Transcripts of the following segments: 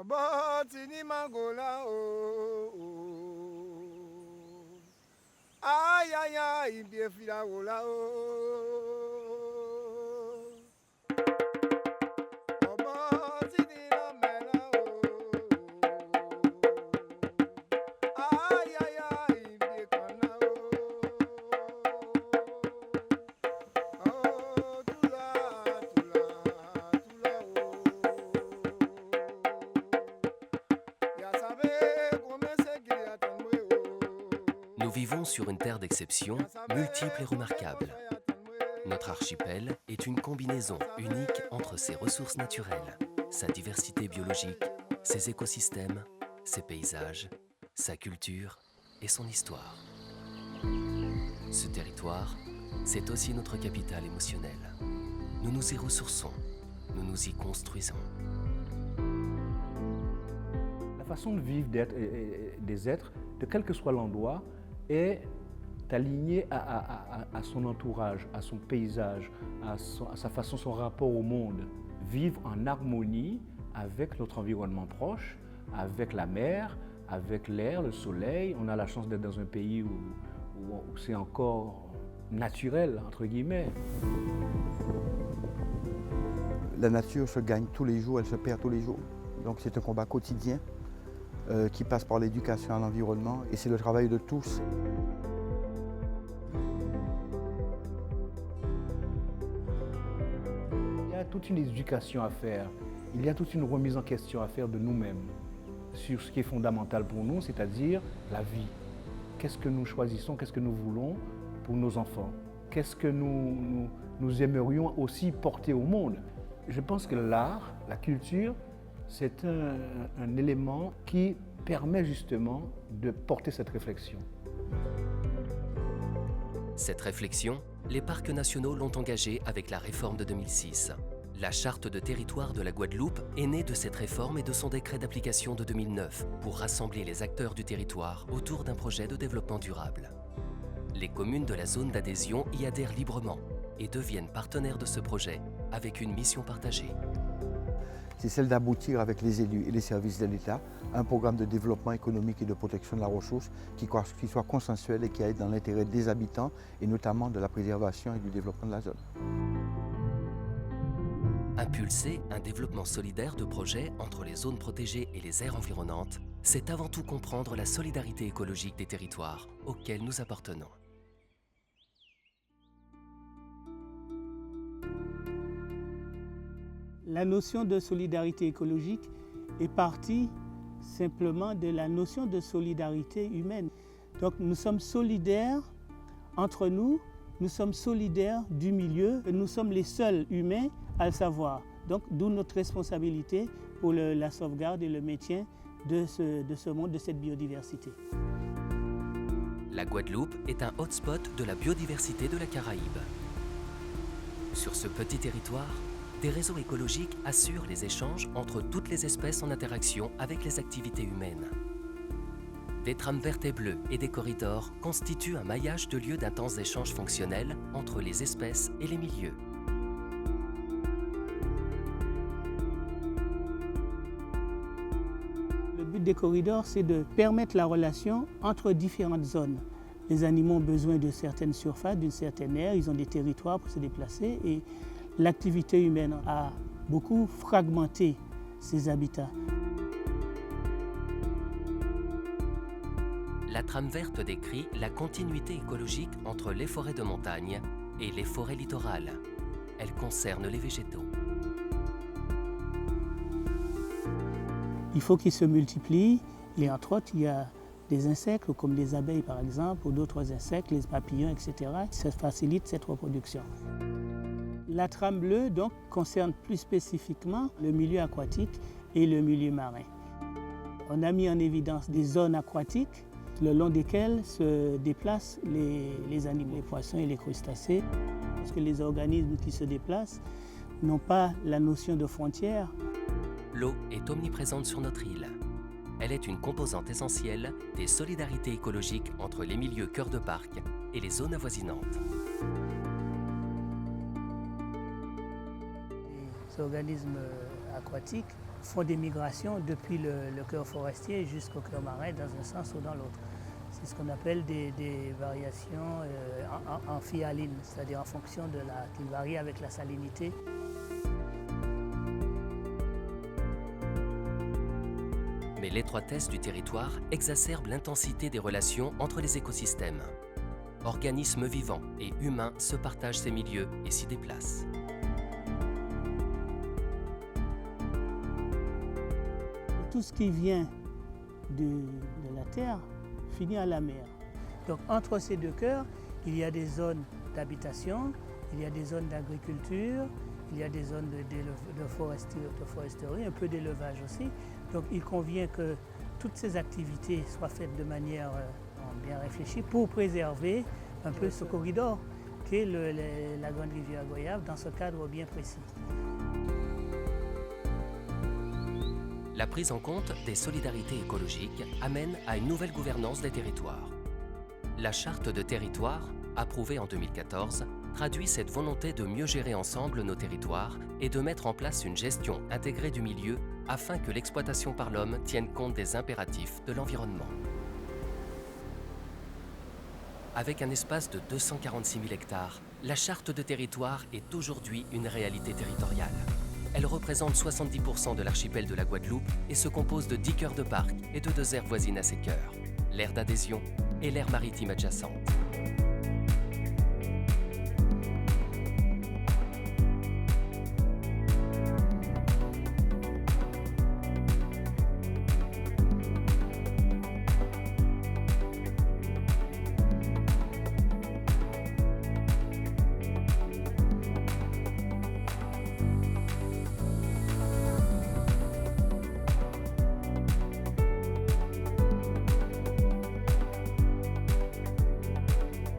Obotini mangola oh, oh. Ay ay ay bien fila ola oh. Obotini la mela oh. Ay ay ay bien kana oh. Oh tula tula tula oh. Ya sabe come se gira tanwe oh. Nous vivons sur une terre d'exception, multiple et remarquable. Notre archipel est une combinaison unique entre ses ressources naturelles, sa diversité biologique, ses écosystèmes, ses paysages, sa culture et son histoire. Ce territoire, c'est aussi notre capital émotionnel. Nous nous y ressourçons, nous nous y construisons. La façon de vivre des êtres, de quel que soit l'endroit, est alignée à son entourage, à son paysage, à sa façon, son rapport au monde. Vivre en harmonie avec notre environnement proche, avec la mer, avec l'air, le soleil. On a la chance d'être dans un pays où c'est encore naturel, entre guillemets. La nature se gagne tous les jours, elle se perd tous les jours. Donc c'est un combat quotidien qui passe par l'éducation à l'environnement et c'est le travail de tous. Il y a toute une éducation à faire, il y a toute une remise en question à faire de nous-mêmes sur ce qui est fondamental pour nous, c'est-à-dire la vie. Qu'est-ce que nous choisissons, qu'est-ce que nous voulons pour nos enfants? Qu'est-ce que nous aimerions aussi porter au monde? Je pense que l'art, la culture, c'est un élément qui permet justement de porter cette réflexion. Cette réflexion, les parcs nationaux l'ont engagée avec la réforme de 2006. La charte de territoire de la Guadeloupe est née de cette réforme et de son décret d'application de 2009 pour rassembler les acteurs du territoire autour d'un projet de développement durable. Les communes de la zone d'adhésion y adhèrent librement et deviennent partenaires de ce projet avec une mission partagée. C'est celle d'aboutir avec les élus et les services de l'État à un programme de développement économique et de protection de la ressource qui soit consensuel et qui aille dans l'intérêt des habitants et notamment de la préservation et du développement de la zone. Impulser un développement solidaire de projets entre les zones protégées et les aires environnantes, c'est avant tout comprendre la solidarité écologique des territoires auxquels nous appartenons. La notion de solidarité écologique est partie simplement de la notion de solidarité humaine. Donc nous sommes solidaires entre nous, nous sommes solidaires du milieu, nous sommes les seuls humains à le savoir. Donc d'où notre responsabilité pour la sauvegarde et le maintien de ce monde, de cette biodiversité. La Guadeloupe est un hotspot de la biodiversité de la Caraïbe. Sur ce petit territoire, des réseaux écologiques assurent les échanges entre toutes les espèces en interaction avec les activités humaines. Des trames vertes et bleues et des corridors constituent un maillage de lieux d'intenses échanges fonctionnels entre les espèces et les milieux. Le but des corridors, c'est de permettre la relation entre différentes zones. Les animaux ont besoin de certaines surfaces, d'une certaine aire, ils ont des territoires pour se déplacer et l'activité humaine a beaucoup fragmenté ces habitats. La trame verte décrit la continuité écologique entre les forêts de montagne et les forêts littorales. Elle concerne les végétaux. Il faut qu'ils se multiplient et entre autres, il y a des insectes comme les abeilles par exemple ou d'autres insectes, les papillons, etc. Ça facilite cette reproduction. La trame bleue donc, concerne plus spécifiquement le milieu aquatique et le milieu marin. On a mis en évidence des zones aquatiques le long desquelles se déplacent les animaux, les poissons et les crustacés. Parce que les organismes qui se déplacent n'ont pas la notion de frontière. L'eau est omniprésente sur notre île. Elle est une composante essentielle des solidarités écologiques entre les milieux cœur de parc et les zones avoisinantes. Les organismes aquatiques font des migrations depuis le cœur forestier jusqu'au cœur marin dans un sens ou dans l'autre. C'est ce qu'on appelle des variations amphihalines, c'est-à-dire en fonction qui varient avec la salinité. Mais l'étroitesse du territoire exacerbe l'intensité des relations entre les écosystèmes. Organismes vivants et humains se partagent ces milieux et s'y déplacent. Tout ce qui vient de la terre finit à la mer. Donc entre ces deux cœurs, il y a des zones d'habitation, il y a des zones d'agriculture, il y a des zones de foresterie, un peu d'élevage aussi. Donc il convient que toutes ces activités soient faites de manière bien réfléchie pour préserver un peu ce corridor qu'est la Grande Rivière Goyave dans ce cadre bien précis. La prise en compte des solidarités écologiques amène à une nouvelle gouvernance des territoires. La charte de territoire, approuvée en 2014, traduit cette volonté de mieux gérer ensemble nos territoires et de mettre en place une gestion intégrée du milieu afin que l'exploitation par l'homme tienne compte des impératifs de l'environnement. Avec un espace de 246 000 hectares, la charte de territoire est aujourd'hui une réalité territoriale. Elle représente 70% de l'archipel de la Guadeloupe et se compose de 10 cœurs de parc et de 2 aires voisines à ces cœurs, l'aire d'adhésion et l'aire maritime adjacente.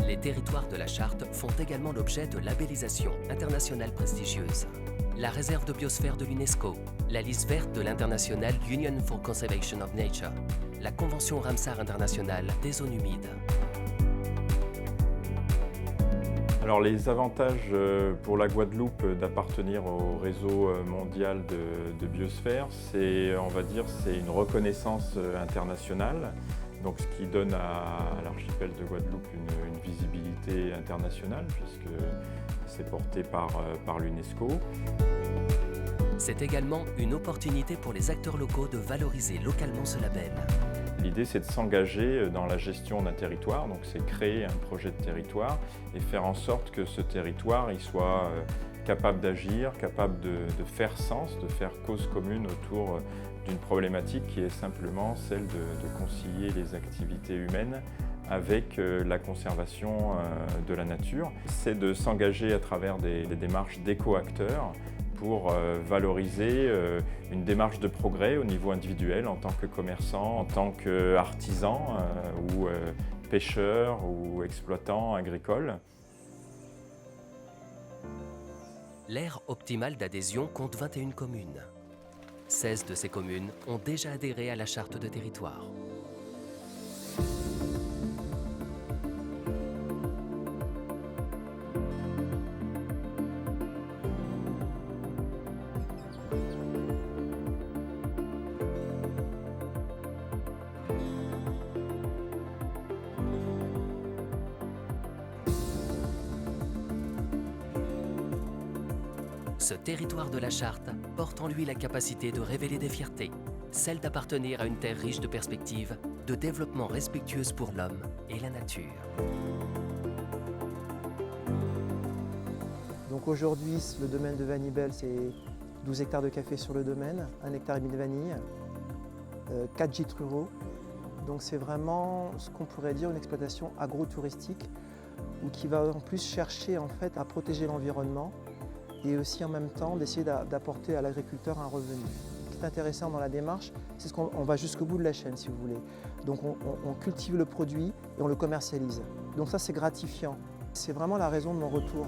Les territoires de la Charte font également l'objet de labellisations internationales prestigieuses. La réserve de biosphère de l'UNESCO, la liste verte de l'International Union for Conservation of Nature, la Convention Ramsar internationale des zones humides. Alors les avantages pour la Guadeloupe d'appartenir au réseau mondial de biosphère, c'est une reconnaissance internationale. Donc, ce qui donne à l'archipel de Guadeloupe une visibilité internationale puisque c'est porté par l'UNESCO. C'est également une opportunité pour les acteurs locaux de valoriser localement ce label. L'idée, c'est de s'engager dans la gestion d'un territoire, donc c'est créer un projet de territoire et faire en sorte que ce territoire il soit capable d'agir, capable de faire sens, de faire cause commune autour d'une problématique qui est simplement celle de concilier les activités humaines avec la conservation de la nature. C'est de s'engager à travers des démarches d'éco-acteurs pour valoriser une démarche de progrès au niveau individuel en tant que commerçant, en tant qu'artisan ou pêcheur ou exploitant agricole. L'aire optimale d'adhésion compte 21 communes. 16 de ces communes ont déjà adhéré à la charte de territoire. Ce territoire de la Charte porte en lui la capacité de révéler des fiertés, celle d'appartenir à une terre riche de perspectives, de développement respectueuse pour l'homme et la nature. Donc aujourd'hui, le domaine de Vanibel, c'est 12 hectares de café sur le domaine, 1,5 hectare de vanille, 4 gîtes ruraux. Donc c'est vraiment ce qu'on pourrait dire une exploitation agro-touristique ou qui va en plus chercher en fait à protéger l'environnement et aussi en même temps d'essayer d'apporter à l'agriculteur un revenu. Ce qui est intéressant dans la démarche, c'est qu'on va jusqu'au bout de la chaîne si vous voulez. Donc on cultive le produit et on le commercialise. Donc ça c'est gratifiant. C'est vraiment la raison de mon retour.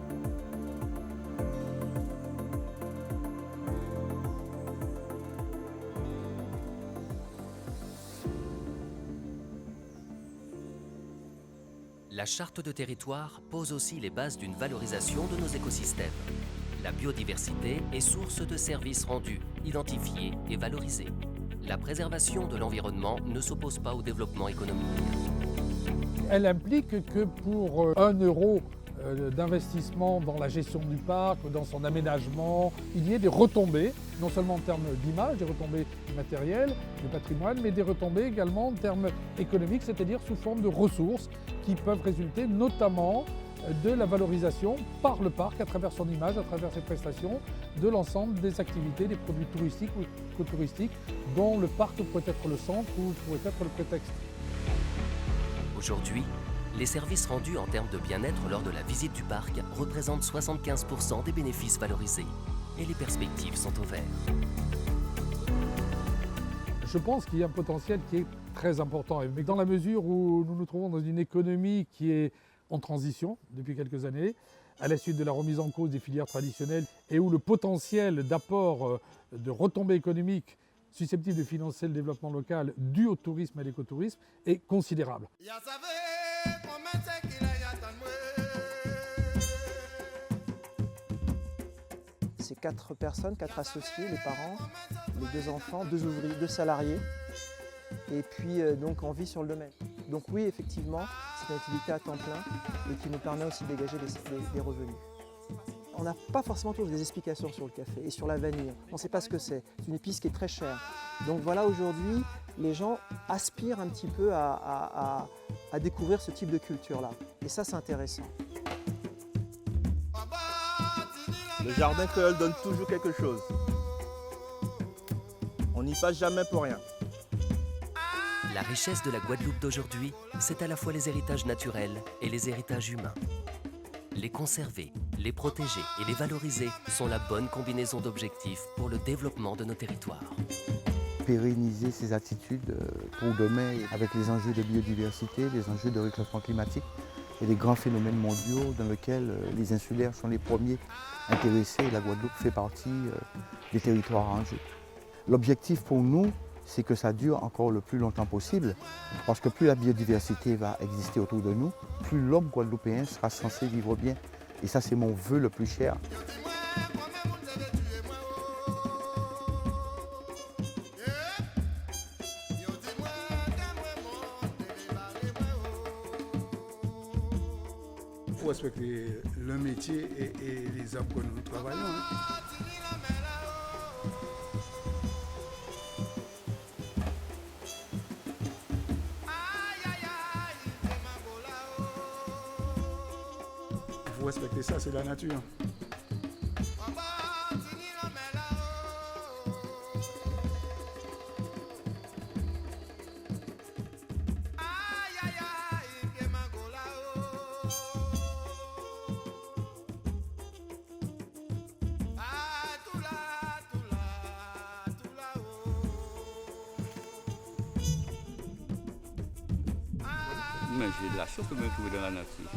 La charte de territoire pose aussi les bases d'une valorisation de nos écosystèmes. La biodiversité est source de services rendus, identifiés et valorisés. La préservation de l'environnement ne s'oppose pas au développement économique. Elle implique que pour 1 euro d'investissement dans la gestion du parc, dans son aménagement, il y ait des retombées, non seulement en termes d'image, des retombées matérielles, de patrimoine, mais des retombées également en termes économiques, c'est-à-dire sous forme de ressources qui peuvent résulter notamment de la valorisation par le parc à travers son image, à travers ses prestations, de l'ensemble des activités, des produits touristiques ou écotouristiques dont le parc pourrait être le centre ou pourrait être le prétexte. Aujourd'hui, les services rendus en termes de bien-être lors de la visite du parc représentent 75% des bénéfices valorisés. Et les perspectives sont au vert. Je pense qu'il y a un potentiel qui est très important. Mais dans la mesure où nous nous trouvons dans une économie qui est en transition depuis quelques années, à la suite de la remise en cause des filières traditionnelles et où le potentiel d'apport de retombées économiques susceptibles de financer le développement local dû au tourisme et à l'écotourisme est considérable. C'est 4 personnes, 4 associés, les parents, les 2 enfants, 2 ouvriers, 2 salariés, et puis donc on vit sur le domaine. Donc oui, effectivement, c'est une activité à temps plein et qui nous permet aussi de dégager des revenus. On n'a pas forcément tous des explications sur le café et sur la vanille. On ne sait pas ce que c'est. C'est une épice qui est très chère. Donc voilà, aujourd'hui, les gens aspirent un petit peu à découvrir ce type de culture-là. Et ça, c'est intéressant. Le jardin créole donne toujours quelque chose. On n'y passe jamais pour rien. La richesse de la Guadeloupe d'aujourd'hui, c'est à la fois les héritages naturels et les héritages humains. Les conserver, les protéger et les valoriser sont la bonne combinaison d'objectifs pour le développement de nos territoires. Pérenniser ces attitudes pour demain avec les enjeux de biodiversité, les enjeux de réchauffement climatique et les grands phénomènes mondiaux dans lesquels les insulaires sont les premiers intéressés et la Guadeloupe fait partie des territoires en jeu. L'objectif pour nous, c'est que ça dure encore le plus longtemps possible, parce que plus la biodiversité va exister autour de nous, plus l'homme guadeloupéen sera censé vivre bien. Et ça, c'est mon vœu le plus cher. Il faut respecter le métier et les arbres que nous travaillons. Il faut respecter ça, c'est la nature. Mais j'ai de la chance de me trouver dans la nature.